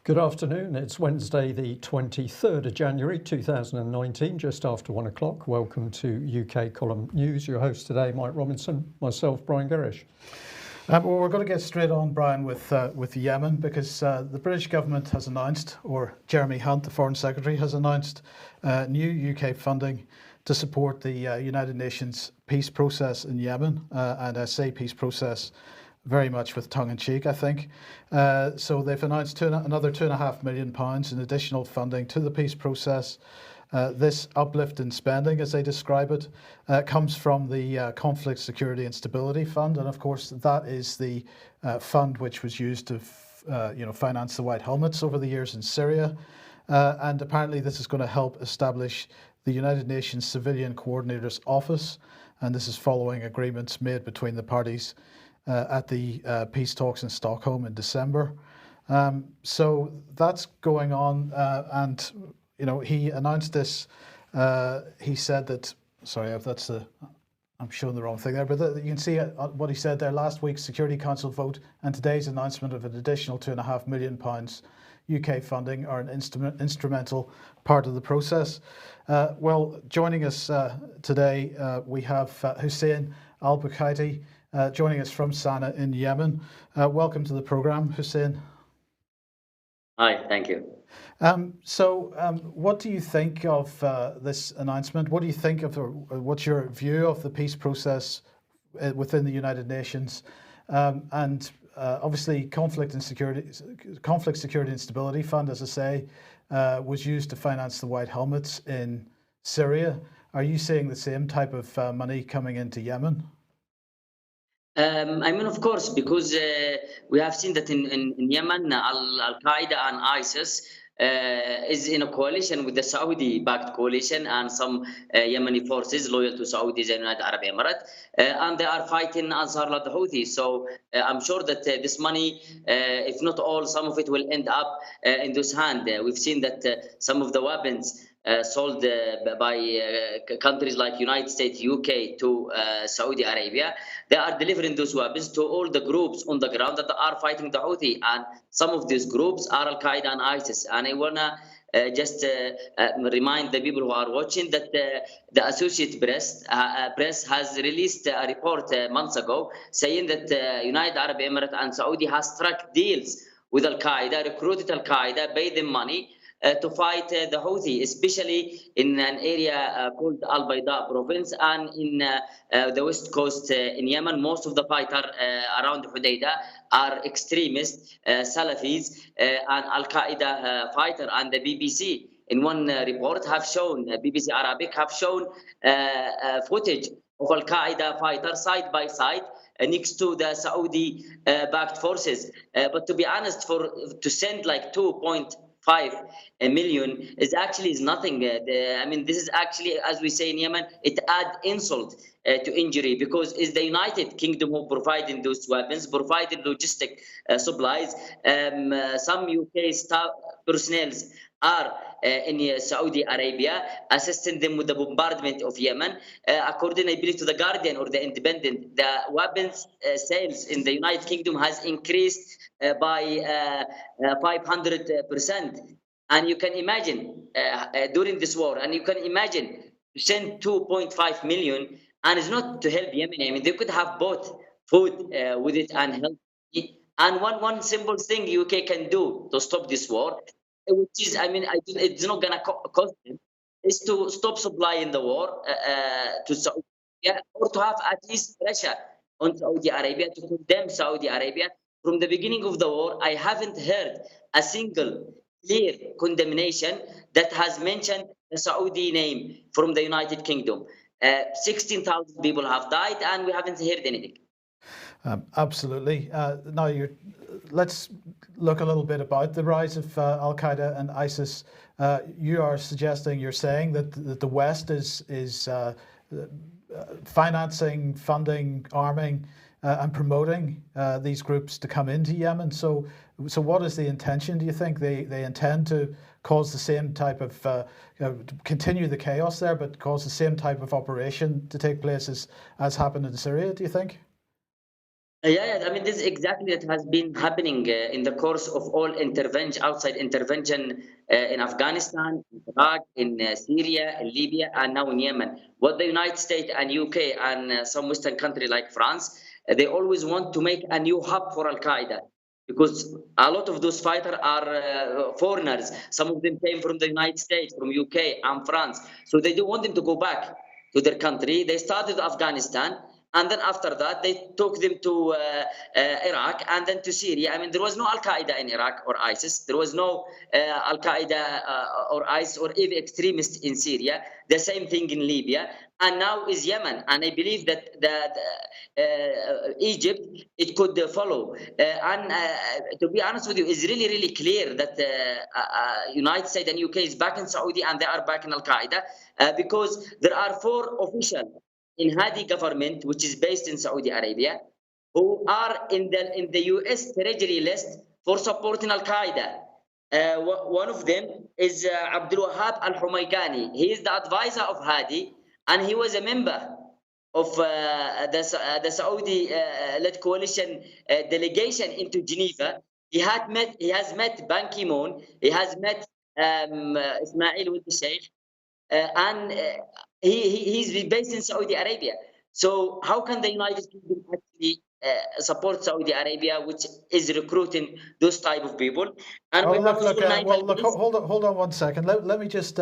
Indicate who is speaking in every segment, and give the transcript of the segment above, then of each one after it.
Speaker 1: Good afternoon. It's Wednesday, the 23rd of January 2019, just after 1 o'clock. Welcome to UK Column News. Your host today, Mike Robinson, myself, Brian Gerrish.
Speaker 2: Well, we're going to get straight on, Brian, with Yemen, because the British government has announced, or Jeremy Hunt, the Foreign Secretary, has announced new UK funding to support the United Nations peace process in Yemen. And I say peace process very much with tongue-in-cheek, I think. So they've announced another £2.5 million in additional funding to the peace process. This uplift in spending, as they describe it, comes from the Conflict, Security and Stability Fund, and of course that is the fund which was used to finance the White Helmets over the years in Syria. And apparently this is going to help establish the United Nations Civilian Coordinator's Office, and this is following agreements made between the parties at the peace talks in Stockholm in December. So that's going on, and he announced this. He said that, sorry, I'm showing the wrong thing there, but you can see what he said there. Last week's Security Council vote and today's announcement of an additional £2.5 million UK funding are an instrumental part of the process. Well, joining us today, we have Hussain Albukhaiti, joining us from Saana in Yemen. Welcome to the programme, Hussain.
Speaker 3: Hi, thank you.
Speaker 2: What do you think of this announcement? What do you think of, what's your view of the peace process within the United Nations? Obviously, Conflict, Security and Stability Fund, as I say, was used to finance the White Helmets in Syria. Are you seeing the same type of money coming into Yemen?
Speaker 3: Of course, because we have seen that in Yemen, Al-Qaeda and ISIS is in a coalition with the Saudi-backed coalition and some Yemeni forces loyal to Saudi and United Arab Emirates, and they are fighting Ansar Allah the Houthis. So I'm sure that this money, if not all, some of it will end up in those hands. We've seen that some of the weapons sold by countries like United States, UK to Saudi Arabia, they are delivering those weapons to all the groups on the ground that are fighting the Houthi, and some of these groups are Al-Qaeda and ISIS. And I wanna just remind the people who are watching that the Associated Press has released a report months ago saying that United Arab Emirates and Saudi has struck deals with Al-Qaeda, recruited Al-Qaeda, paid them money to fight the Houthi, especially in an area called Al-Bayda province and in the west coast in Yemen. Most of the fighters around Hodeidah are extremists, Salafis, and Al-Qaeda fighter. And the BBC in one report have shown, BBC Arabic have shown footage of Al-Qaeda fighters side by side next to the Saudi-backed forces. But to be honest, to send like 2.5 million is nothing. This is actually, as we say in Yemen, it adds insult to injury, because it's the United Kingdom who providing those weapons, providing logistic supplies. Some UK staff personnel are in Saudi Arabia, assisting them with the bombardment of Yemen. According, I believe, to the Guardian or the Independent, the weapons sales in the United Kingdom has increased by 500%. And you can imagine during this war, and you can imagine to send 2.5 million, and it's not to help Yemen. They could have bought food with it and help. And one simple thing UK can do to stop this war, which is, it's not gonna cost them, is to stop supplying the war to Saudi Arabia, or to have at least pressure on Saudi Arabia to condemn Saudi Arabia. From the beginning of the war, I haven't heard a single clear condemnation that has mentioned the Saudi name from the United Kingdom. 16,000 people have died, and we haven't heard anything.
Speaker 2: Absolutely. Now, let's look a little bit about the rise of Al-Qaeda and ISIS. You're saying that the West is financing, funding, arming, and promoting these groups to come into Yemen. So what is the intention? Do you think they intend to cause the same type of continue the chaos there, but cause the same type of operation to take place as happened in Syria? Do you think?
Speaker 3: Yeah, I mean, this is exactly that has been happening in the course of all intervention, outside intervention in Afghanistan, in Iraq, in Syria, in Libya, and now in Yemen. What the United States and UK and some Western country like France, they always want to make a new hub for Al Qaeda because a lot of those fighters are foreigners. Some of them came from the United States, from UK and France, so they don't want them to go back to their country. They started Afghanistan, and then after that they took them to Iraq and then to Syria. I mean, there was no Al Qaeda in Iraq or ISIS. There was no Al Qaeda or ISIS or even extremists in Syria. The same thing in Libya, and now is Yemen. And I believe that Egypt, it could follow. And to be honest with you, it's really clear that United States and UK is back in Saudi and they are back in Al Qaeda because there are 4 officials in Hadi government, which is based in Saudi Arabia, who are in the US Treasury list for supporting Al Qaeda. One of them is Abdul Wahab Al Humaykani. He is the advisor of Hadi, and he was a member of the Saudi-led coalition delegation into Geneva. He has met Ban Ki-moon. He has met Ismail Wuld Sheikh, and he's based in Saudi Arabia. So how can the United Kingdom actually support Saudi Arabia, which is recruiting those type of people? And
Speaker 2: hold on 1 second. Let me just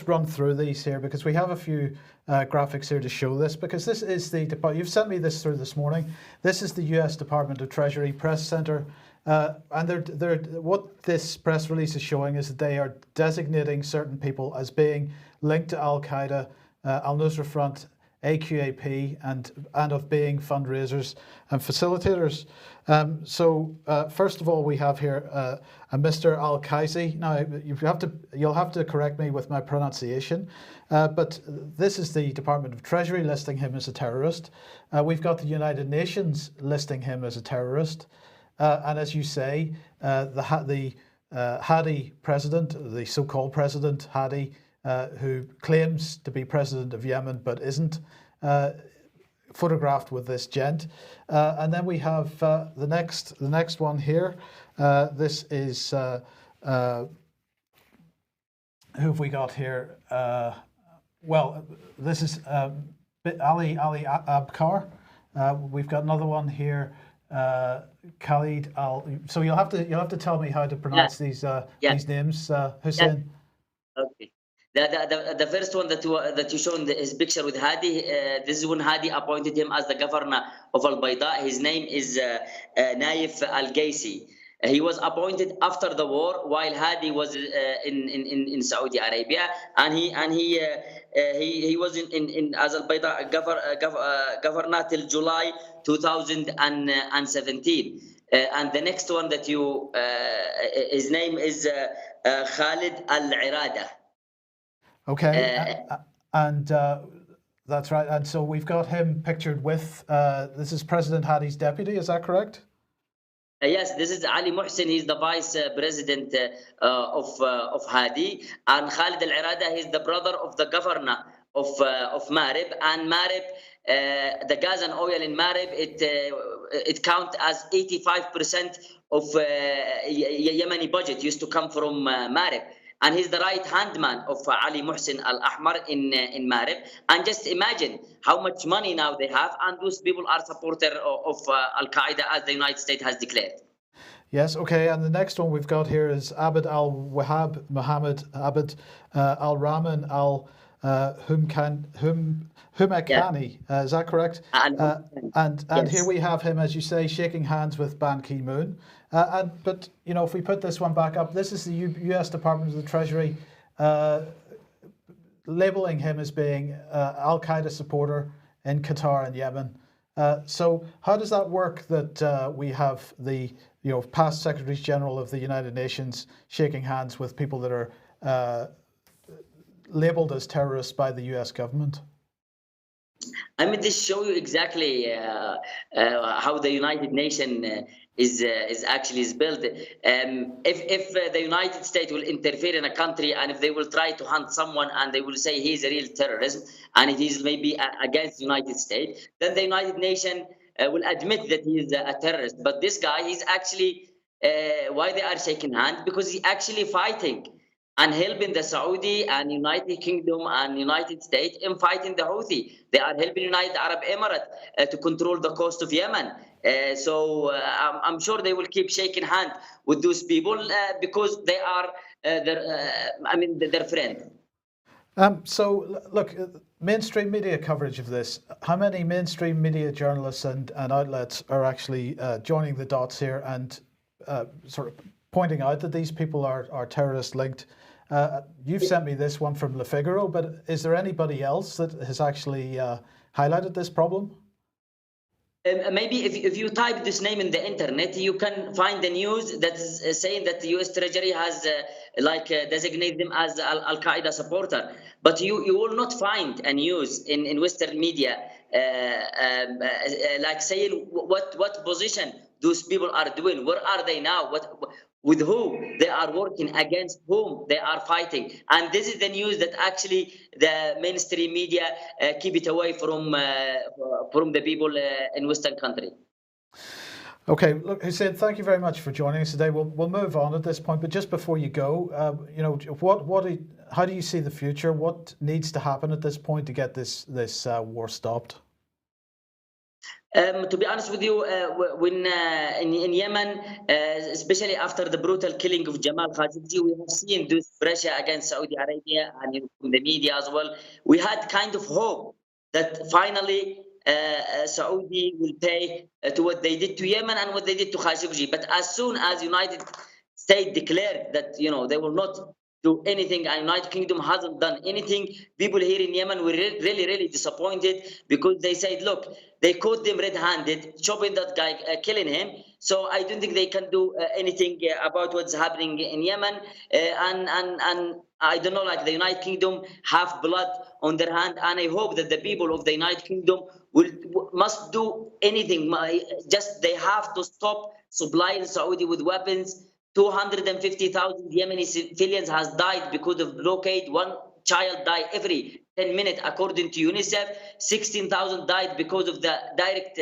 Speaker 2: run through these here because we have a few graphics here to show this. Because this is you've sent me this through this morning. This is the U.S. Department of Treasury press center. And what this press release is showing is that they are designating certain people as being linked to Al Qaeda, Al Nusra Front, AQAP, and of being fundraisers and facilitators. So first of all, we have here a Mr. Al-Qaisi. Now you'll have to correct me with my pronunciation, but this is the Department of Treasury listing him as a terrorist. We've got the United Nations listing him as a terrorist. And as you say, the Hadi president, the so-called President Hadi, who claims to be president of Yemen but isn't, photographed with this gent. And then we have the next one here. This is who have we got here? Well, this is Ali Abkar. We've got another one here. Khalid Al. So you'll have to tell me how to pronounce these names, Hussain.
Speaker 3: Okay. The first one that you shown his picture with Hadi. This is when Hadi appointed him as the governor of Al Bayda. His name is Naif Al Gaisi. He was appointed after the war while Hadi was in Saudi Arabia, and he was in as Al Bayda governor till July 2017. And the next one that you his name is Khalid Al Irada.
Speaker 2: Okay, and that's right. And so we've got him pictured with, this is President Hadi's deputy, is that correct?
Speaker 3: Yes, this is Ali Muhsin. He's the vice president of Hadi, and Khalid Al-Irada, he's the brother of the governor of Marib. And Marib, the gas and oil in Marib, it counts as 85% of Yemeni budget used to come from Marib. And he's the right-hand man of Ali Muhsin Al-Ahmar in Marib. And just imagine how much money now they have, and those people are supporters of Al-Qaeda, as the United States has declared.
Speaker 2: Yes, okay, and the next one we've got here is Abd al-Wahab Muhammad Abd al-Rahman al-Humaykani, is that correct? And here we have him, as you say, shaking hands with Ban Ki-moon. But you know, if we put this one back up, this is the U.S. Department of the Treasury labeling him as being Al Qaeda supporter in Qatar and Yemen. So how does that work? That we have the past Secretaries General of the United Nations shaking hands with people that are labeled as terrorists by the U.S. government?
Speaker 3: I mean, this shows you exactly how the United Nations is actually built. If the United States will interfere in a country, and if they will try to hunt someone and they will say he's a real terrorist and it is maybe against the United States, then the United Nations will admit that he is a terrorist. But this guy, he's actually, why they are shaking hands? Because he's actually fighting and helping the Saudi and United Kingdom and United States in fighting the Houthi. They are helping United Arab Emirates to control the coast of Yemen. So I'm sure they will keep shaking hands with those people because they are their friends.
Speaker 2: So look, mainstream media coverage of this, how many mainstream media journalists and outlets are actually joining the dots here and sort of pointing out that these people are terrorist linked? You've sent me this one from Le Figaro, but is there anybody else that has actually highlighted this problem?
Speaker 3: Maybe if you type this name in the internet, you can find the news that is saying that the U.S. Treasury has designated them as Al-Qaeda supporter. But you will not find a news in Western media like saying what position those people are doing, where are they now, with who they are working, against whom they are fighting. And this is the news that actually the mainstream media keep it away from the people in Western country.
Speaker 2: Okay, look, Hussain, thank you very much for joining us today. We'll move on at this point, but just before you go, how do you see the future? What needs to happen at this point to get this war stopped?
Speaker 3: To be honest with you, when in Yemen, especially after the brutal killing of Jamal Khashoggi, we have seen this pressure against Saudi Arabia and from the media as well. We had kind of hope that finally Saudi will pay to what they did to Yemen and what they did to Khashoggi. But as soon as United States declared that they will not do anything and United Kingdom hasn't done anything, people here in Yemen were really disappointed, because they said, look, they caught them red-handed, chopping that guy, killing him. So I don't think they can do anything about what's happening in Yemen. And I don't know, like the United Kingdom have blood on their hand, and I hope that the people of the United Kingdom must do anything. Just they have to stop supplying Saudi with weapons. 250,000 Yemeni civilians has died because of blockade. One child died every 10 minutes, according to UNICEF. 16,000 died because of the direct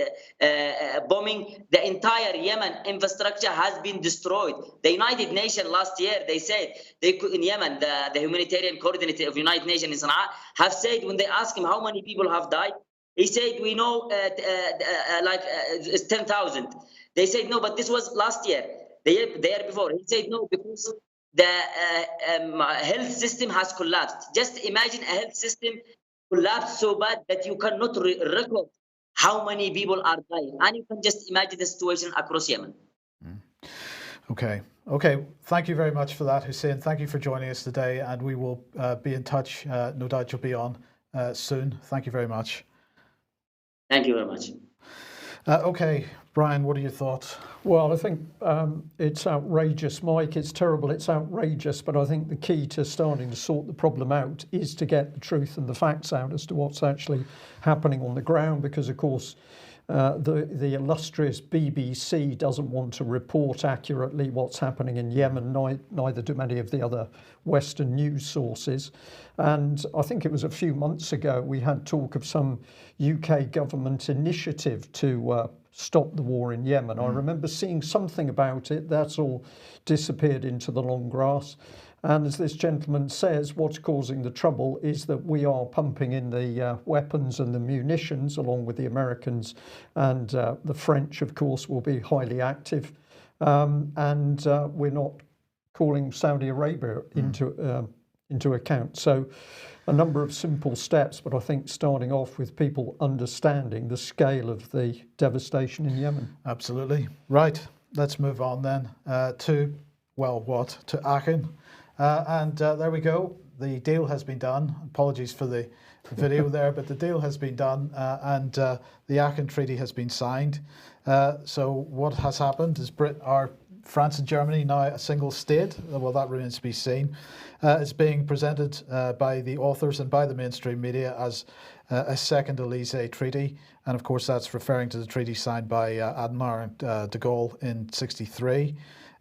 Speaker 3: bombing. The entire Yemen infrastructure has been destroyed. The United Nations last year, they said in Yemen, the humanitarian coordinator of United Nations in Sana'a have said, when they asked him how many people have died, he said, we know it's 10,000. They said, no, but this was last year. The year before, he said no, because the health system has collapsed. Just imagine a health system collapsed so bad that you cannot record how many people are dying, and you can just imagine the situation across Yemen.
Speaker 2: Okay. Thank you very much for that, Hussain. Thank you for joining us today, and we will be in touch. No doubt you'll be on soon. Thank you very much.
Speaker 3: Thank you very much.
Speaker 2: Okay, Brian, what are your thoughts?
Speaker 1: Well, I think it's outrageous, Mike. It's terrible. It's outrageous. But I think the key to starting to sort the problem out is to get the truth and the facts out as to what's actually happening on the ground. Because, of course, the illustrious BBC doesn't want to report accurately what's happening in Yemen, neither do many of the other Western news sources. And I think it was a few months ago we had talk of some UK government initiative to stop the war in Yemen. I remember seeing something about it. That's all disappeared into the long grass. And as this gentleman says, what's causing the trouble is that we are pumping in the weapons and the munitions, along with the Americans, and the French, of course, will be highly active. And we're not calling Saudi Arabia into account. So a number of simple steps, but I think starting off with people understanding the scale of the devastation in Yemen.
Speaker 2: Absolutely. Right. Let's move on then to Aachen. And there we go. The deal has been done. Apologies for the video there, but the deal has been done, and the Aachen Treaty has been signed. So what has happened is France and Germany now a single state. Well, that remains to be seen. It's being presented by the authors and by the mainstream media as a second Elysee Treaty. And of course, that's referring to the treaty signed by Admiral de Gaulle in '63.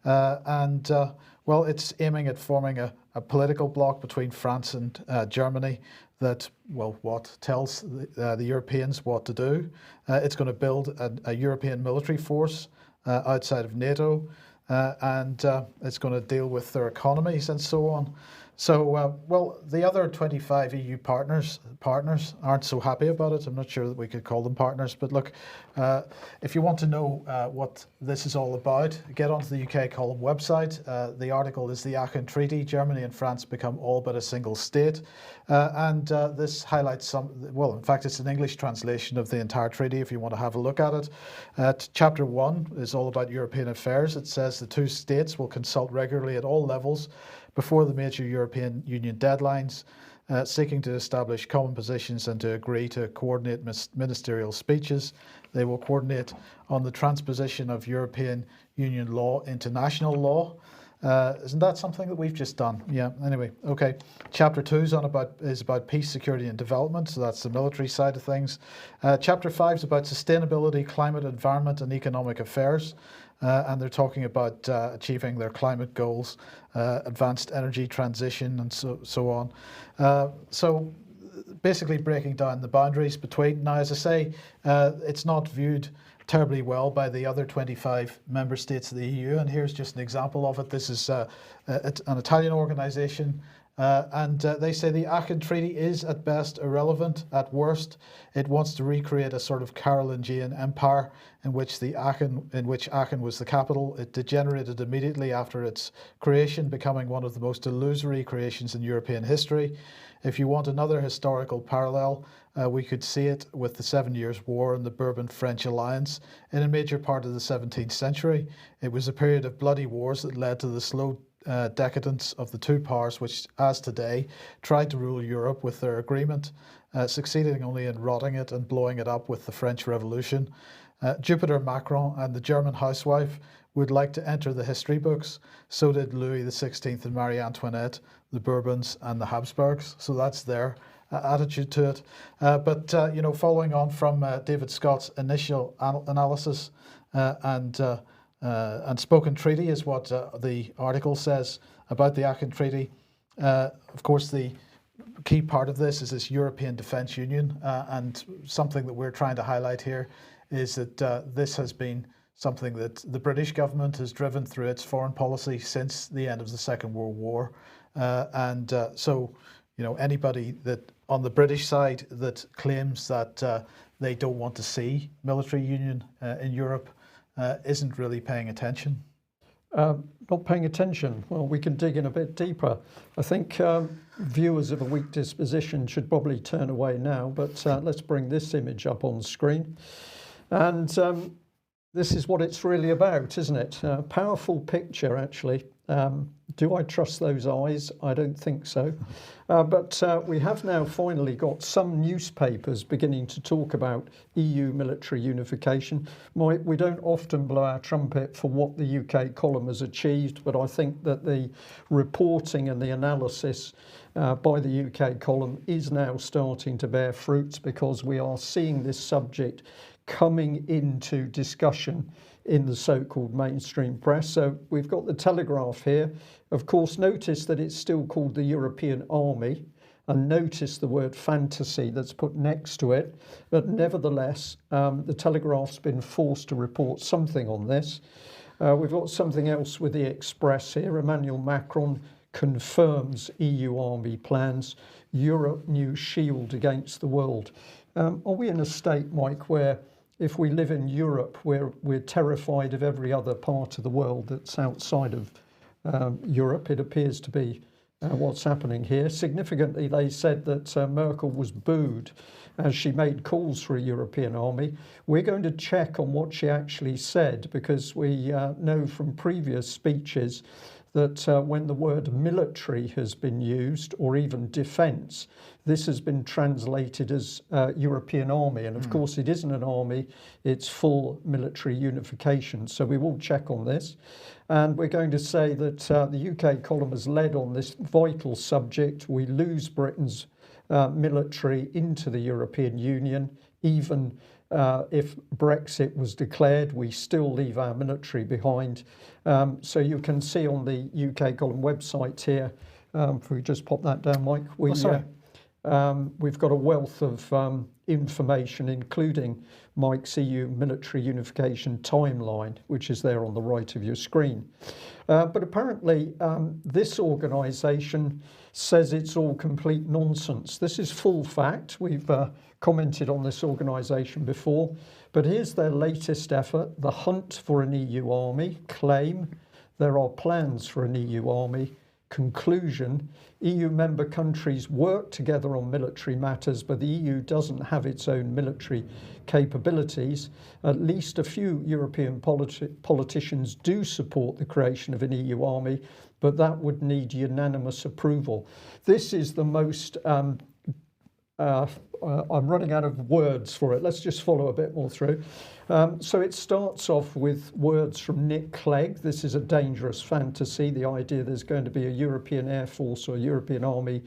Speaker 2: Well, it's aiming at forming a a political bloc between France and Germany that, well, what tells the Europeans what to do. It's going to build a European military force outside of NATO, and it's going to deal with their economies and so on. So, well, the other 25 EU partners aren't so happy about it. I'm not sure that we could call them partners, but look, if you want to know what this is all about, get onto the UK Column website. The article is the Aachen Treaty. Germany and France become all but a single state. And this highlights some, well, in fact, it's an English translation of the entire treaty if you want to have a look at it. Chapter 1 is all about European affairs. It says the two states will consult regularly at all levels before the major European Union deadlines, seeking to establish common positions and to agree to coordinate ministerial speeches. They will coordinate on the transposition of European Union law into national law. Isn't that something that we've just done? Yeah, anyway, okay. Chapter 2 is about peace, security and development, so that's the military side of things. Chapter 5 is about sustainability, climate, environment and economic affairs. And they're talking about achieving their climate goals, advanced energy transition, and so on. So basically breaking down the boundaries between. Now, as I say, it's not viewed terribly well by the other 25 member states of the EU, and here's just an example of it. This is an Italian organisation. And they say the Aachen Treaty is at best irrelevant. At worst, it wants to recreate a sort of Carolingian empire in which Aachen was the capital. It degenerated immediately after its creation, becoming one of the most illusory creations in European history. If you want another historical parallel, we could see it with the 7 Years' War and the Bourbon-French alliance in a major part of the 17th century. It was a period of bloody wars that led to the slow decadence of the two powers which, as today, tried to rule Europe with their agreement, succeeding only in rotting it and blowing it up with the French Revolution. Jupiter Macron and the German housewife would like to enter the history books. So did Louis XVI and Marie Antoinette, the Bourbons and the Habsburgs. So that's their attitude to it. But following on from David Scott's initial analysis and spoken treaty is what the article says about the Aachen Treaty. Of course, the key part of this is this European Defence Union, and something that we're trying to highlight here is that this has been something that the British government has driven through its foreign policy since the end of the Second World War. So, anybody that on the British side that claims that they don't want to see military union in Europe isn't really paying attention.
Speaker 1: Not paying attention. Well, we can dig in a bit deeper. I think viewers of a weak disposition should probably turn away now, but let's bring this image up on screen. And this is what it's really about, isn't it? A powerful picture, actually. Do I trust those eyes? I don't think so. But we have now finally got some newspapers beginning to talk about EU military unification. We don't often blow our trumpet for what the UK column has achieved, but I think that the reporting and the analysis by the UK column is now starting to bear fruits, because we are seeing this subject coming into discussion in the so-called mainstream press. So we've got the Telegraph here. Of course, notice that it's still called the European Army, and notice the word fantasy that's put next to it. But nevertheless, the Telegraph's been forced to report something on this. We've got something else with the Express here. Emmanuel Macron confirms EU army plans. Europe new shield against the world. Are we in a state, Mike, where if we live in Europe, we're terrified of every other part of the world that's outside of Europe? It appears to be what's happening here. Significantly, they said that Merkel was booed as she made calls for a European army. We're going to check on what she actually said, because we know from previous speeches that when the word military has been used, or even defence, this has been translated as European army. And of course, it isn't an army, it's full military unification. So we will check on this. And we're going to say that the UK column has led on this vital subject. We lose Britain's military into the European Union. Even if Brexit was declared, we still leave our military behind. So you can see on the UK column website here If we just pop that down, Mike.
Speaker 2: sorry.
Speaker 1: We've got a wealth of information, including Mike's EU military unification timeline, which is there on the right of your screen. But apparently this organisation says it's all complete nonsense. This is full fact. We've commented on this organisation before, but here's their latest effort: the hunt for an EU army. Claim there are plans for an EU army. Conclusion: EU member countries work together on military matters, but the EU doesn't have its own military capabilities. At least a few European politicians do support the creation of an EU army, but that would need unanimous approval. This is the most I'm running out of words for it. Let's just follow a bit more through. So it starts off with words from Nick Clegg. This is a dangerous fantasy. The idea there's going to be a European Air Force or a European Army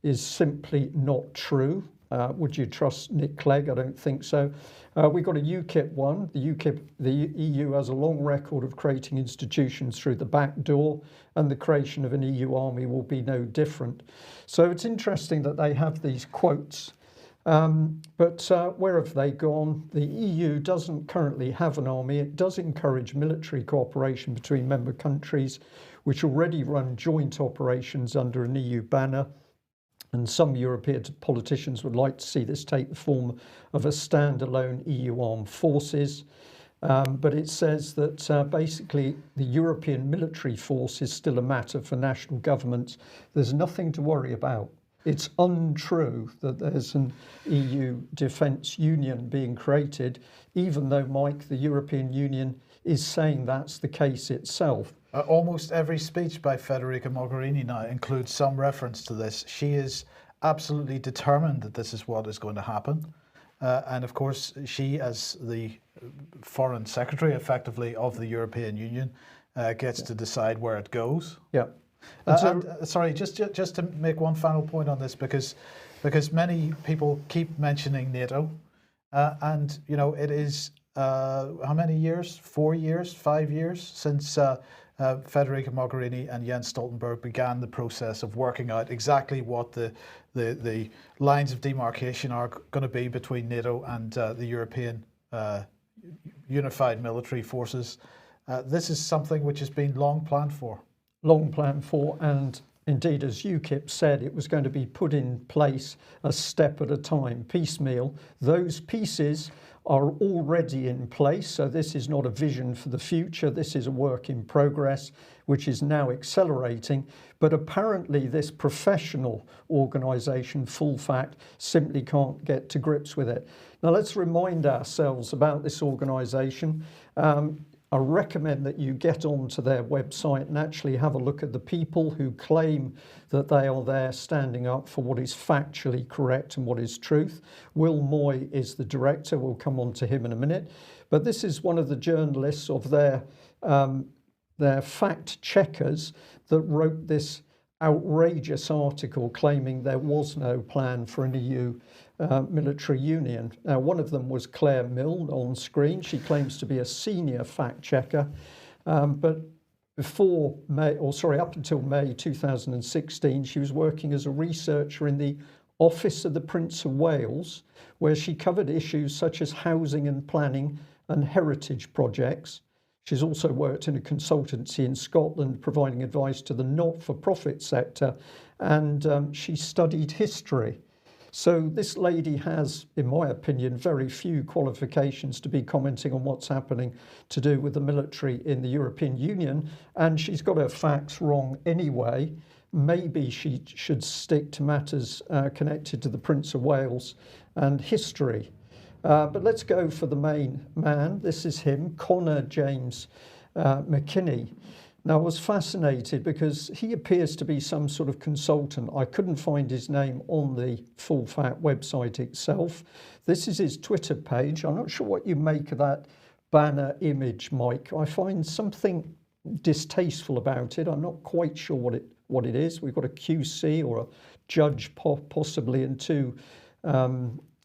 Speaker 1: is simply not true. Would you trust Nick Clegg? I don't think so. We've got a UKIP one. The EU has a long record of creating institutions through the back door, and the creation of an EU army will be no different. So it's interesting that they have these quotes. But where have they gone? The EU doesn't currently have an army. It does encourage military cooperation between member countries, which already run joint operations under an EU banner. And some European politicians would like to see this take the form of a standalone EU armed forces. But it says that basically the European military force is still a matter for national governments. There's nothing to worry about. It's untrue that there's an EU defence union being created, even though, Mike, the European Union is saying that's the case itself.
Speaker 2: Almost every speech by Federica Mogherini now includes some reference to this. She is absolutely determined that this is what is going to happen. And of course, she, as the foreign secretary, effectively, of the European Union, gets to decide where it goes.
Speaker 1: Yeah.
Speaker 2: Sorry, just to make one final point on this, because many people keep mentioning NATO, and you know it is how many years? 4 years, 5 years since Federica Mogherini and Jens Stoltenberg began the process of working out exactly what the lines of demarcation are going to be between NATO and the European unified military forces. This is something which has been long planned for.
Speaker 1: Long planned for, and indeed, as UKIP said, it was going to be put in place a step at a time, piecemeal. Those pieces are already in place, so this is not a vision for the future. This is a work in progress, which is now accelerating. But apparently this professional organisation, Full Fact, simply can't get to grips with it. Now let's remind ourselves about this organisation. I recommend that you get onto their website and actually have a look at the people who claim that they are there standing up for what is factually correct and what is truth. Will Moy is the director. We'll come on to him in a minute. But this is one of the journalists of their fact checkers that wrote this outrageous article claiming there was no plan for an EU military union. Now, one of them was Claire Milne on screen. She claims to be a senior fact checker, but up until May 2016, she was working as a researcher in the Office of the Prince of Wales, where she covered issues such as housing and planning and heritage projects. She's also worked in a consultancy in Scotland, providing advice to the not-for-profit sector, and she studied history. So this lady has, in my opinion, very few qualifications to be commenting on what's happening to do with the military in the European Union, and she's got her facts wrong anyway. Maybe she should stick to matters connected to the Prince of Wales and history. But let's go for the main man. This is him, Connor James McKinney. Now, I was fascinated because he appears to be some sort of consultant. I couldn't find his name on the Full Fact website itself. This is his Twitter page. I'm not sure what you make of that banner image, Mike. I find something distasteful about it. I'm not quite sure what it is. We've got a QC or a judge possibly and two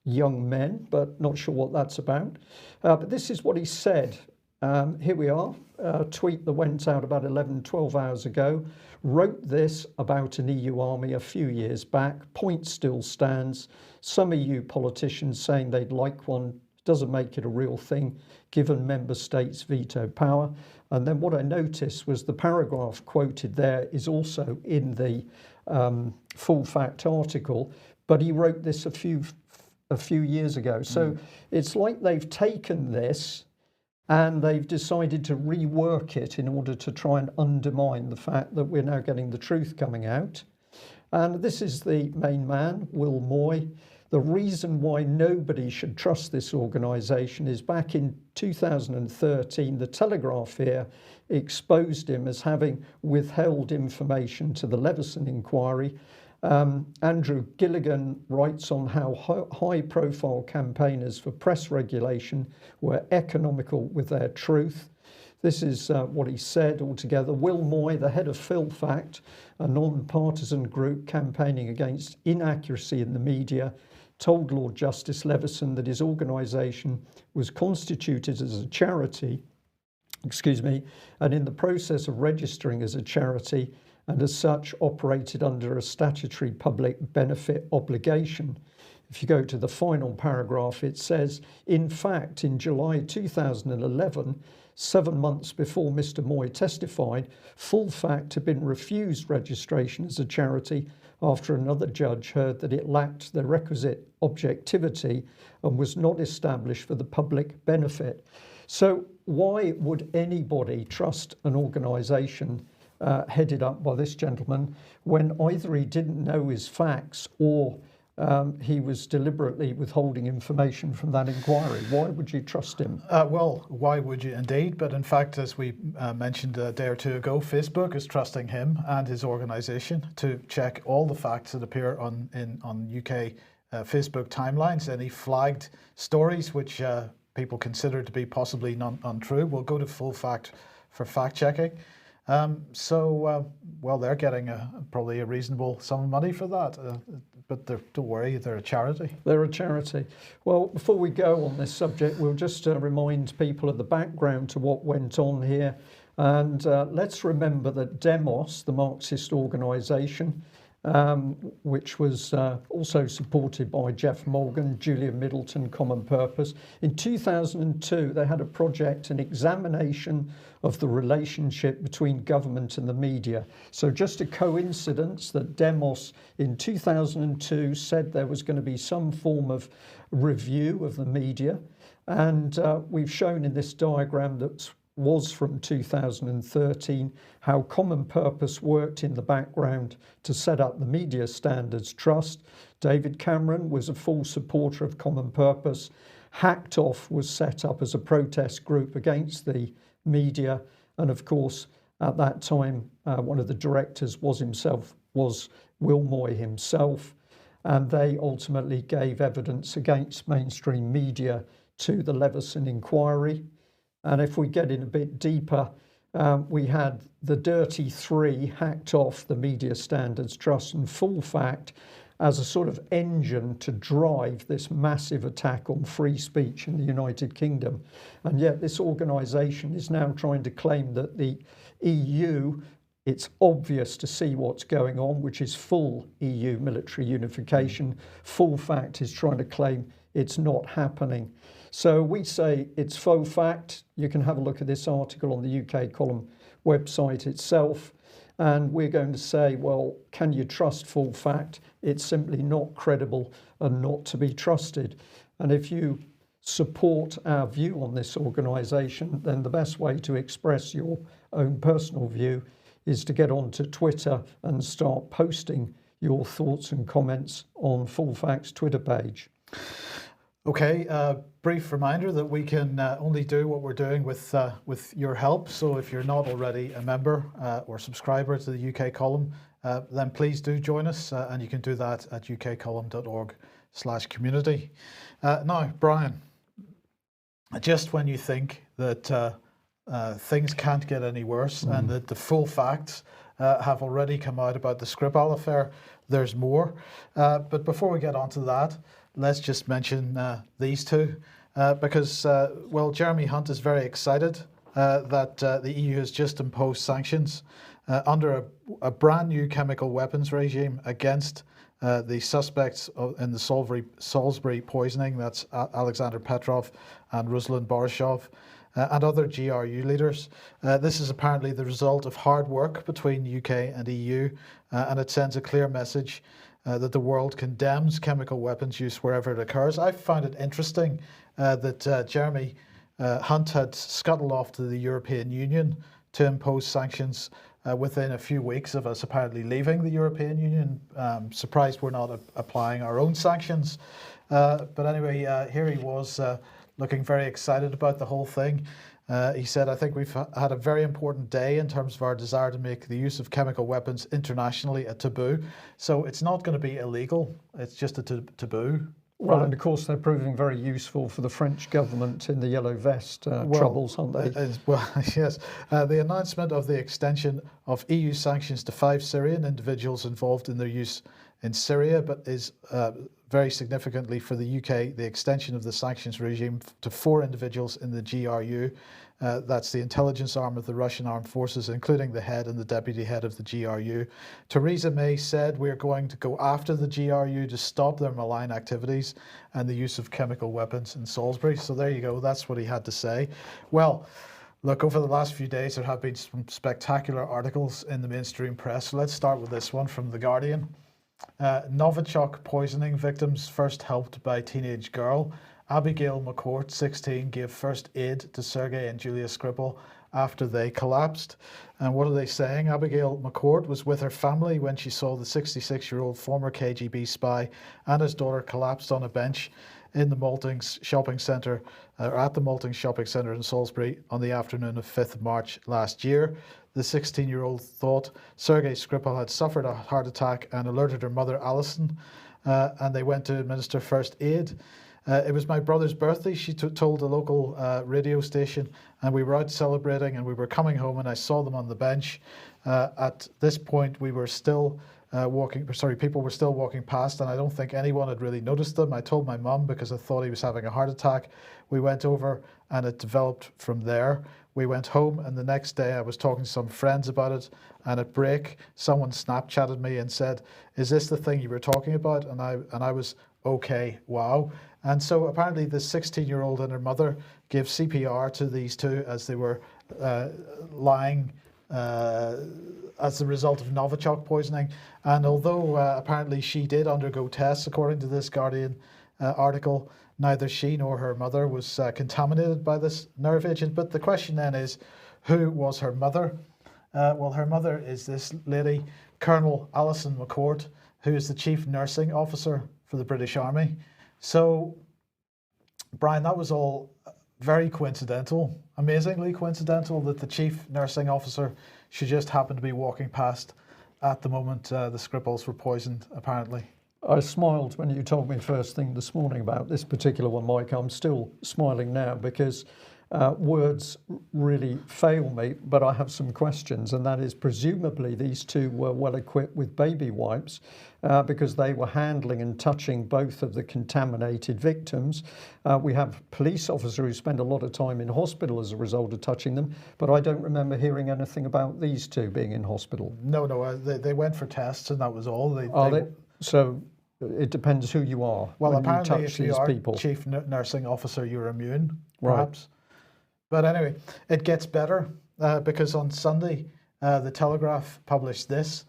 Speaker 1: young men, but not sure what that's about. But this is what he said here we are, a tweet that went out about 11, 12 hours ago. Wrote this about an EU army a few years back. Point still stands. Some EU politicians saying they'd like one. Doesn't make it a real thing, given member states' veto power. And then what I noticed was the paragraph quoted there is also in the full fact article, but he wrote this a few years ago. So it's like they've taken this and they've decided to rework it in order to try and undermine the fact that we're now getting the truth coming out. And this is the main man, Will Moy. The reason why nobody should trust this organisation is back in 2013, the Telegraph here exposed him as having withheld information to the Leveson inquiry. Andrew Gilligan writes on how high-profile campaigners for press regulation were economical with their truth. This is what he said altogether. Will Moy, the head of PhilFact, a non-partisan group campaigning against inaccuracy in the media, told Lord Justice Leveson that his organisation was constituted as a charity, and in the process of registering as a charity, and as such operated under a statutory public benefit obligation. If you go to the final paragraph, it says, in fact, in July 2011, 7 months before Mr. Moy testified, PhilFact had been refused registration as a charity after another judge heard that it lacked the requisite objectivity and was not established for the public benefit. So why would anybody trust an organisation headed up by this gentleman when either he didn't know his facts or he was deliberately withholding information from that inquiry? Why would you trust him?
Speaker 2: Well, why would you indeed? But in fact, as we mentioned a day or two ago, Facebook is trusting him and his organisation to check all the facts that appear on UK Facebook timelines. Any flagged stories which people consider to be possibly untrue will go to PhilFact for fact checking. Well, they're getting probably a reasonable sum of money for that. But don't worry, they're a charity.
Speaker 1: They're a charity. Well, before we go on this subject, we'll just remind people of the background to what went on here. And let's remember that Demos, the Marxist organisation, which was also supported by Jeff Morgan, Julian Middleton, Common Purpose. In 2002, they had a project, an examination of the relationship between government and the media. So just a coincidence that Demos in 2002 said there was going to be some form of review of the media. And we've shown in this diagram that was from 2013, how Common Purpose worked in the background to set up the Media Standards Trust. David Cameron was a full supporter of Common Purpose. Hacked Off was set up as a protest group against the media. And of course, at that time, one of the directors was Will Moy himself. And they ultimately gave evidence against mainstream media to the Leveson inquiry. And if we get in a bit deeper, we had the Dirty Three, Hacked Off, the Media Standards Trust and PhilFact as a sort of engine to drive this massive attack on free speech in the United Kingdom. And yet this organisation is now trying to claim that the EU, it's obvious to see what's going on, which is full EU military unification. PhilFact is trying to claim it's not happening. So we say it's faux fact. You can have a look at this article on the UK column website itself. And we're going to say, well, can you trust full fact? It's simply not credible and not to be trusted. And if you support our view on this organisation, then the best way to express your own personal view is to get onto Twitter and start posting your thoughts and comments on PhilFact's Twitter page.
Speaker 2: Okay, brief reminder that we can only do what we're doing with your help. So if you're not already a member or subscriber to the UK column, then please do join us, and you can do that at ukcolumn.org/community. Now, Brian, just when you think that things can't get any worse and that the full facts have already come out about the Skripal affair, there's more. But before we get onto that, let's just mention these two. because, well, Jeremy Hunt is very excited that the EU has just imposed sanctions under a brand new chemical weapons regime against the suspects in the Salisbury poisoning. That's Alexander Petrov and Ruslan Borisov and other GRU leaders. This is apparently the result of hard work between UK and EU, and it sends a clear message that the world condemns chemical weapons use wherever it occurs. I found it interesting that Jeremy Hunt had scuttled off to the European Union to impose sanctions within a few weeks of us apparently leaving the European Union. Surprised we're not applying our own sanctions. But anyway, here he was looking very excited about the whole thing. He said, I think we've had a very important day in terms of our desire to make the use of chemical weapons internationally a taboo. So it's not going to be illegal, it's just a taboo.
Speaker 1: Well, and of course they're proving very useful for the French government in the yellow vest troubles, aren't they?
Speaker 2: Well, yes. The announcement of the extension of EU sanctions to 5 Syrian individuals involved in their use in Syria, but is very significantly for the UK, the extension of the sanctions regime to 4 individuals in the GRU. That's the intelligence arm of the Russian armed forces, including the head and the deputy head of the GRU. Theresa May said we're going to go after the GRU to stop their malign activities and the use of chemical weapons in Salisbury. So there you go, that's what he had to say. Well, look, over the last few days there have been some spectacular articles in the mainstream press. So let's start with this one from The Guardian. Novichok poisoning victims first helped by teenage girl. Abigail McCourt, 16, gave first aid to Sergei and Julia Skripal after they collapsed. And what are they saying? Abigail McCourt was with her family when she saw the 66-year-old former KGB spy and his daughter collapsed on a bench in the Maltings shopping centre, or at the Maltings shopping centre in Salisbury on the afternoon of 5th March last year. The 16-year-old thought Sergei Skripal had suffered a heart attack and alerted her mother, Alison, and they went to administer first aid. It was my brother's birthday, she told the local radio station, and we were out celebrating and we were coming home and I saw them on the bench. At this point, we were still people were still walking past and I don't think anyone had really noticed them. I told my mum because I thought he was having a heart attack. We went over and it developed from there. We went home and the next day I was talking to some friends about it, and at break someone Snapchatted me and said, is this the thing you were talking about? And I was, okay, wow. And so apparently the 16-year-old and her mother gave CPR to these two as they were lying as the result of Novichok poisoning. And although apparently she did undergo tests, according to this Guardian article, neither she nor her mother was contaminated by this nerve agent. But the question then is, who was her mother? Well, her mother is this lady, Colonel Alison McCourt, who is the Chief Nursing Officer for the British Army. So, Brian, that was all very coincidental, amazingly coincidental that the Chief Nursing Officer should just happen to be walking past at the moment the Skripals were poisoned, apparently.
Speaker 1: I smiled when you told me first thing this morning about this particular one, Mike. I'm still smiling now because words really fail me, but I have some questions, and that is presumably these two were well equipped with baby wipes because they were handling and touching both of the contaminated victims. We have police officers who spend a lot of time in hospital as a result of touching them, but I don't remember hearing anything about these two being in hospital.
Speaker 2: No, they went for tests and that was all.
Speaker 1: So it depends who you are.
Speaker 2: Well,
Speaker 1: when
Speaker 2: apparently
Speaker 1: you touch
Speaker 2: if you
Speaker 1: these
Speaker 2: are
Speaker 1: people.
Speaker 2: Chief Nursing Officer, you're immune, perhaps.
Speaker 1: Right.
Speaker 2: But anyway, it gets better because on Sunday, the Telegraph published this.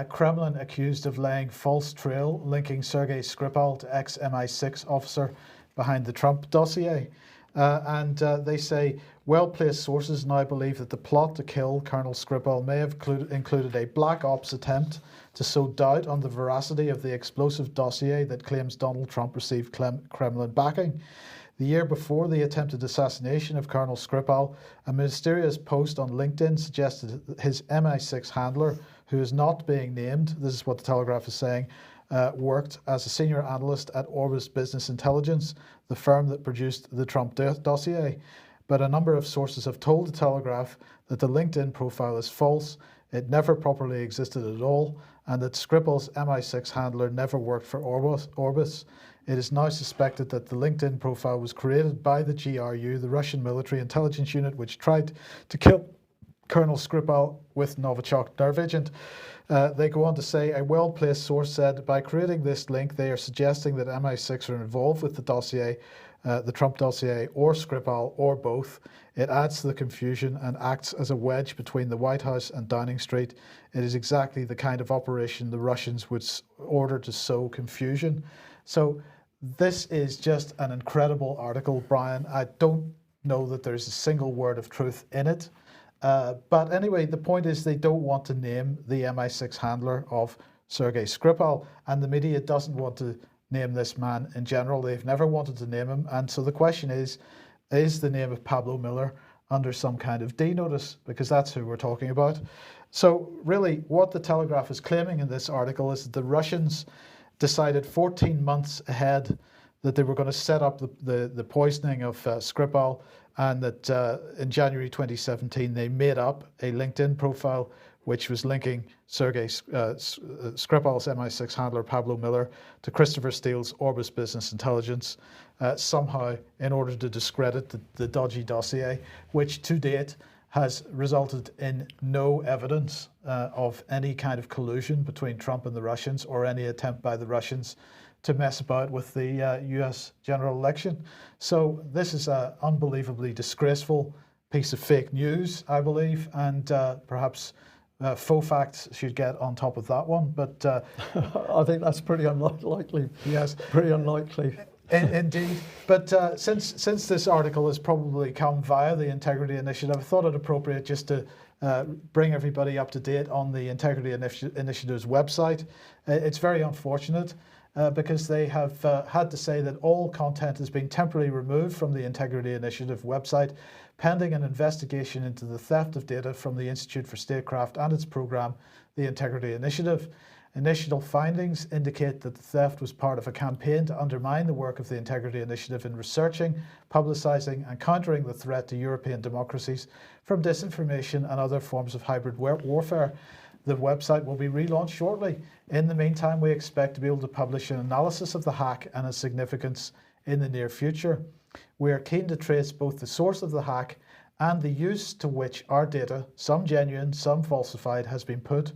Speaker 2: Kremlin accused of laying false trail linking Sergei Skripal to ex-MI6 officer behind the Trump dossier. And they say, well-placed sources now believe that the plot to kill Colonel Skripal may have included a black ops attempt to sow doubt on the veracity of the explosive dossier that claims Donald Trump received Kremlin backing. The year before the attempted assassination of Colonel Skripal, a mysterious post on LinkedIn suggested his MI6 handler, who is not being named, this is what the Telegraph is saying, worked as a senior analyst at Orbis Business Intelligence, the firm that produced the Trump dossier. But a number of sources have told the Telegraph that the LinkedIn profile is false. It never properly existed at all, and that Skripal's MI6 handler never worked for Orbis. It is now suspected that the LinkedIn profile was created by the GRU, the Russian military intelligence unit, which tried to kill Colonel Skripal with Novichok nerve agent. They go on to say, a well-placed source said, by creating this link, they are suggesting that MI6 are involved with the dossier, the Trump dossier, or Skripal, or both. It adds to the confusion and acts as a wedge between the White House and Downing Street. It is exactly the kind of operation the Russians would order to sow confusion. So this is just an incredible article, Brian. I don't know that there's a single word of truth in it. But anyway, the point is they don't want to name the MI6 handler of Sergei Skripal, and the media doesn't want to name this man in general. They've never wanted to name him. And so the question is the name of Pablo Miller under some kind of D notice? Because that's who we're talking about. So really what the Telegraph is claiming in this article is that the Russians decided 14 months ahead that they were going to set up the poisoning of Skripal, and that in January 2017 they made up a LinkedIn profile which was linking Sergei Skripal's MI6 handler Pablo Miller to Christopher Steele's Orbis Business Intelligence, somehow in order to discredit the dodgy dossier, which to date has resulted in no evidence of any kind of collusion between Trump and the Russians, or any attempt by the Russians to mess about with the US general election. So this is an unbelievably disgraceful piece of fake news, I believe, and perhaps faux facts should get on top of that one. But
Speaker 1: I think that's pretty unlikely.
Speaker 2: Yes,
Speaker 1: pretty unlikely.
Speaker 2: Indeed. But since this article has probably come via the Integrity Initiative, I thought it appropriate just to bring everybody up to date on the Integrity Initiative's website. It's very unfortunate because they have had to say that all content has been temporarily removed from the Integrity Initiative website, pending an investigation into the theft of data from the Institute for Statecraft and its program, the Integrity Initiative. Initial findings indicate that the theft was part of a campaign to undermine the work of the Integrity Initiative in researching, publicising and countering the threat to European democracies from disinformation and other forms of hybrid warfare. The website will be relaunched shortly. In the meantime, we expect to be able to publish an analysis of the hack and its significance in the near future. We are keen to trace both the source of the hack and the use to which our data, some genuine, some falsified, has been put.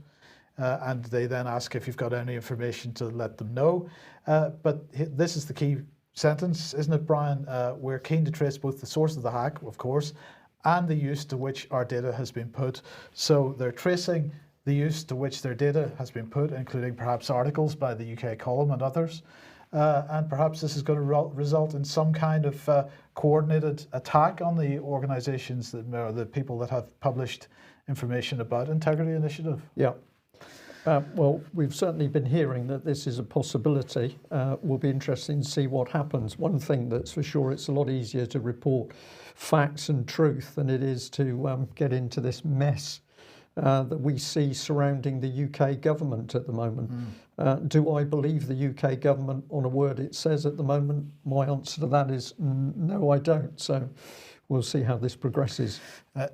Speaker 2: And they then ask if you've got any information to let them know. But this is the key sentence, isn't it, Brian? We're keen to trace both the source of the hack, of course, and the use to which our data has been put. So they're tracing the use to which their data has been put, including perhaps articles by the UK column and others. And perhaps this is going to result in some kind of coordinated attack on the organisations that, or the people that have published information about Integrity Initiative.
Speaker 1: Yeah. Well, we've certainly been hearing that this is a possibility. Will be interesting to see what happens. One thing that's for sure, it's a lot easier to report facts and truth than it is to get into this mess that we see surrounding the UK government at the moment. Do I believe the UK government on a word it says at the moment? My answer to that is no, I don't. So we'll see how this progresses.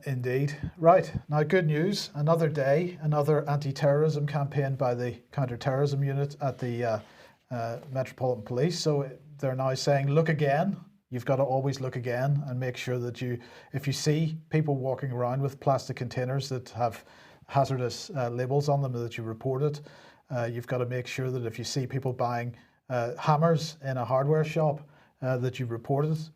Speaker 2: Indeed. Right. Now, good news. Another day, another anti-terrorism campaign by the counter-terrorism unit at the Metropolitan Police. So they're now saying, look again. You've got to always look again and make sure that if you see people walking around with plastic containers that have hazardous labels on them, that you report it. You've got to make sure that if you see people buying hammers in a hardware shop, that you report it.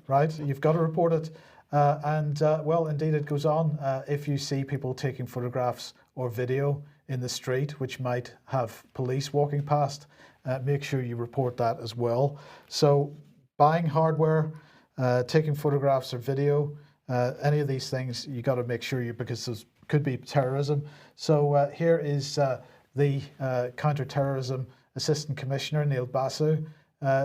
Speaker 2: Right? You've got to report it. Well, indeed, it goes on. If you see people taking photographs or video in the street, which might have police walking past, make sure you report that as well. So buying hardware, taking photographs or video, any of these things, you got to make sure because those could be terrorism. So here is the Counter-Terrorism Assistant Commissioner, Neil Basu,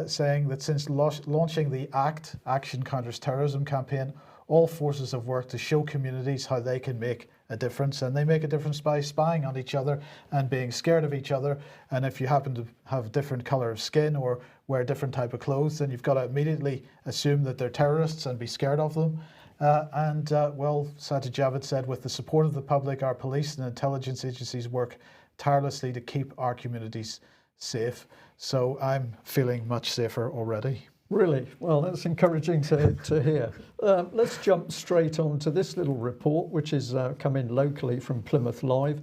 Speaker 2: saying that since launching the ACT, Action Counters Terrorism campaign, all forces have worked to show communities how they can make a difference, and they make a difference by spying on each other and being scared of each other. And if you happen to have a different color of skin or wear a different type of clothes, then you've got to immediately assume that they're terrorists and be scared of them. Well, Sajid Javid said, with the support of the public, our police and intelligence agencies work tirelessly to keep our communities safe. So I'm feeling much safer already.
Speaker 1: Really? Well, that's encouraging to hear. Let's jump straight on to this little report, which is come in locally from Plymouth Live.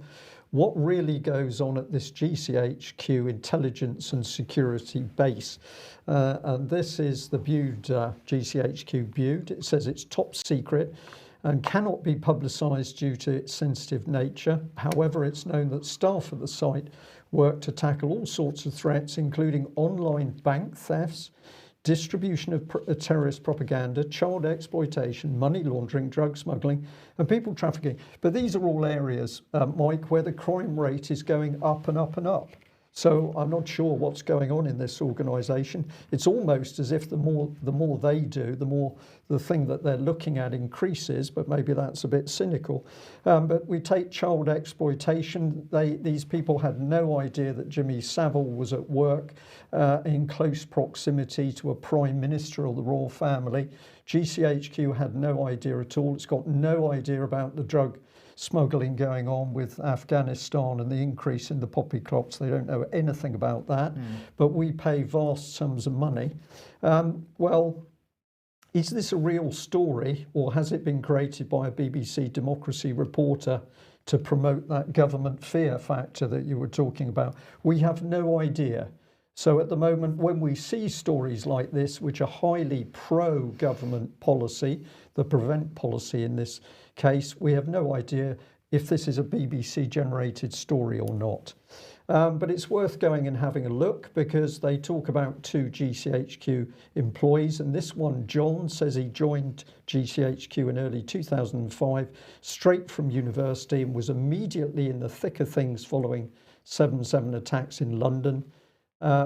Speaker 1: What really goes on at this GCHQ intelligence and security base? And this is the Bude, GCHQ Bude. It says it's top secret and cannot be publicised due to its sensitive nature. However, it's known that staff at the site work to tackle all sorts of threats, including online bank thefts, distribution of terrorist propaganda, child exploitation, money laundering, drug smuggling, and people trafficking. But these are all areas, Mike, where the crime rate is going up and up and up. So I'm not sure what's going on in this organisation. It's almost as if the more they do, the more the thing that they're looking at increases, but maybe that's a bit cynical. But we take child exploitation. These people had no idea that Jimmy Savile was at work in close proximity to a Prime Minister of the Royal Family. GCHQ had no idea at all. It's got no idea about the drug smuggling going on with Afghanistan and the increase in the poppy crops. They don't know anything about that, but we pay vast sums of money. Well, is this a real story, or has it been created by a BBC democracy reporter to promote that government fear factor that you were talking about? We have no idea. So at the moment, when we see stories like this, which are highly pro-government policy, the prevent policy in this case, we have no idea if this is a BBC-generated story or not. But it's worth going and having a look, because they talk about 2 GCHQ employees, and this one, John, says he joined GCHQ in early 2005, straight from university, and was immediately in the thick of things following 7/7 attacks in London,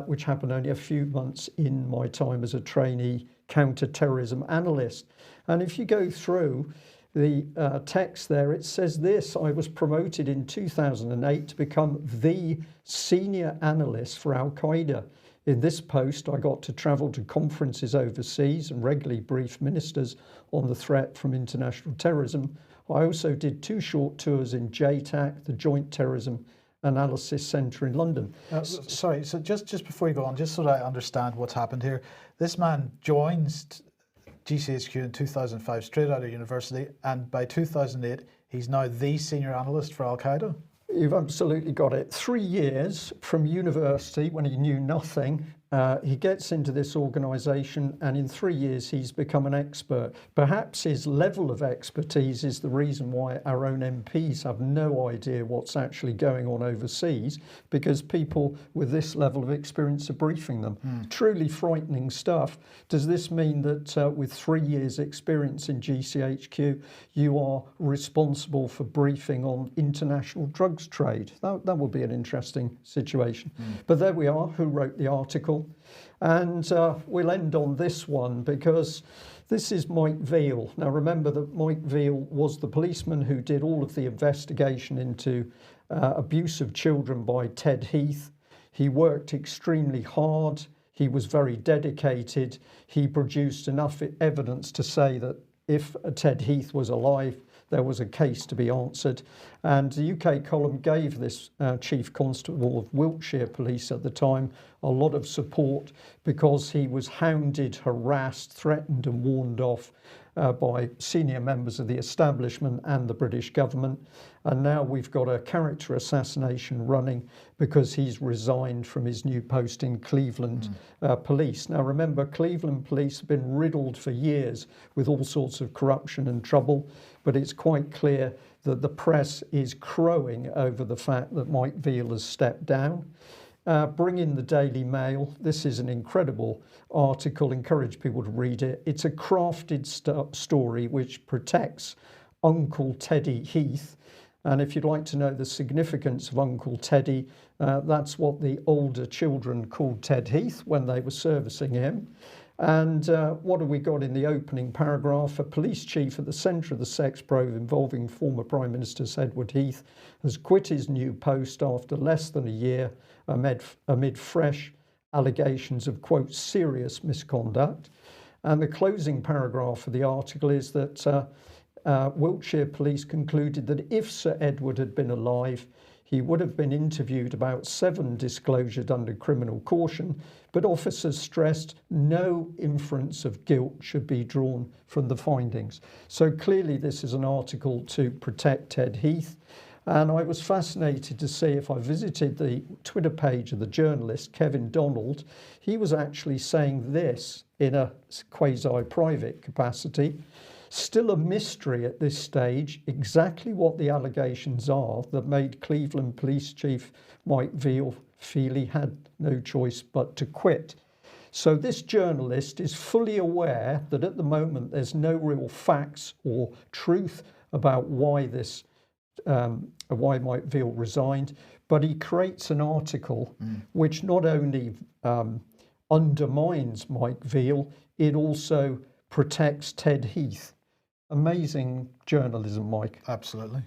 Speaker 1: which happened only a few months in my time as a trainee counter-terrorism analyst. And if you go through the text there, it says this: I was promoted in 2008 to become the senior analyst for Al-Qaeda. In this post, I got to travel to conferences overseas and regularly brief ministers on the threat from international terrorism. I also did 2 short tours in JTAC, the Joint Terrorism Analysis Centre in London.
Speaker 2: Sorry, so just before you go on, just so that I understand what's happened here, this man joins GCHQ in 2005, straight out of university, and by 2008 he's now the senior analyst for Al-Qaeda?
Speaker 1: You've absolutely got it. 3 years from university, when he knew nothing, he gets into this organisation, and in 3 years he's become an expert. Perhaps his level of expertise is the reason why our own MPs have no idea what's actually going on overseas, because people with this level of experience are briefing them. Truly frightening stuff. Does this mean that with 3 years experience in GCHQ, you are responsible for briefing on international drugs trade? That would be an interesting situation. But there we are. Who wrote the article? And we'll end on this one, because this is Mike Veal. Now remember that Mike Veal was the policeman who did all of the investigation into abuse of children by Ted Heath. He worked extremely hard. He was very dedicated. He produced enough evidence to say that if Ted Heath was alive, there was a case to be answered. And the UK column gave this Chief Constable of Wiltshire Police at the time a lot of support, because he was hounded, harassed, threatened and warned off by senior members of the establishment and the British government. And now we've got a character assassination running because he's resigned from his new post in Cleveland Police. Now remember, Cleveland Police have been riddled for years with all sorts of corruption and trouble, but it's quite clear that the press is crowing over the fact that Mike Veal has stepped down. Bring in the Daily Mail. This is an incredible article. Encourage people to read it. It's a crafted story which protects Uncle Teddy Heath. And if you'd like to know the significance of Uncle Teddy, that's what the older children called Ted Heath when they were servicing him. And what have we got in the opening paragraph? A police chief at the centre of the sex probe involving former Prime Minister Edward Heath has quit his new post after less than a year amid fresh allegations of, quote, serious misconduct. And the closing paragraph of the article is that Wiltshire Police concluded that if Sir Edward had been alive, He would have been interviewed about 7 disclosures under criminal caution, but officers stressed no inference of guilt should be drawn from the findings. So clearly this is an article to protect Ted Heath. And I was fascinated to see, if I visited the Twitter page of the journalist, Kevin Donald, he was actually saying this in a quasi-private capacity. Still a mystery at this stage exactly what the allegations are that made Cleveland Police Chief Mike Veal feel he had no choice but to quit. So this journalist is fully aware that at the moment there's no real facts or truth about why why Mike Veal resigned, but he creates an article which not only undermines Mike Veal, it also protects Ted Heath. Amazing journalism, Mike.
Speaker 2: Absolutely.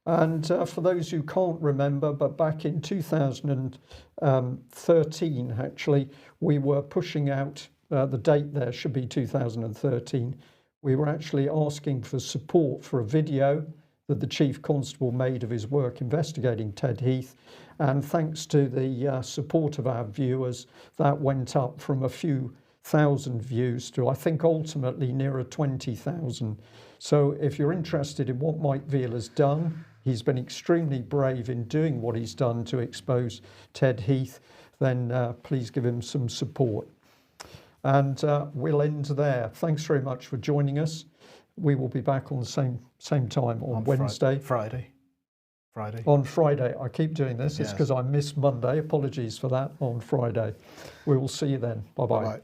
Speaker 1: And for those who can't remember, but back in 2013, actually, we were pushing out, the date there should be 2013, we were actually asking for support for a video that the Chief Constable made of his work investigating Ted Heath. And thanks to the support of our viewers, that went up from a few thousand views to, I think, ultimately nearer 20,000. So if you're interested in what Mike Veal has done, he's been extremely brave in doing what he's done to expose Ted Heath, then please give him some support. And we'll end there. Thanks very much for joining us. We will be back on the same time on Wednesday.
Speaker 2: Friday.
Speaker 1: On Friday. I keep doing this. It's
Speaker 2: Yes.
Speaker 1: because I missed Monday. Apologies for that. On Friday. We will see you then. Bye-bye.
Speaker 2: Bye-bye.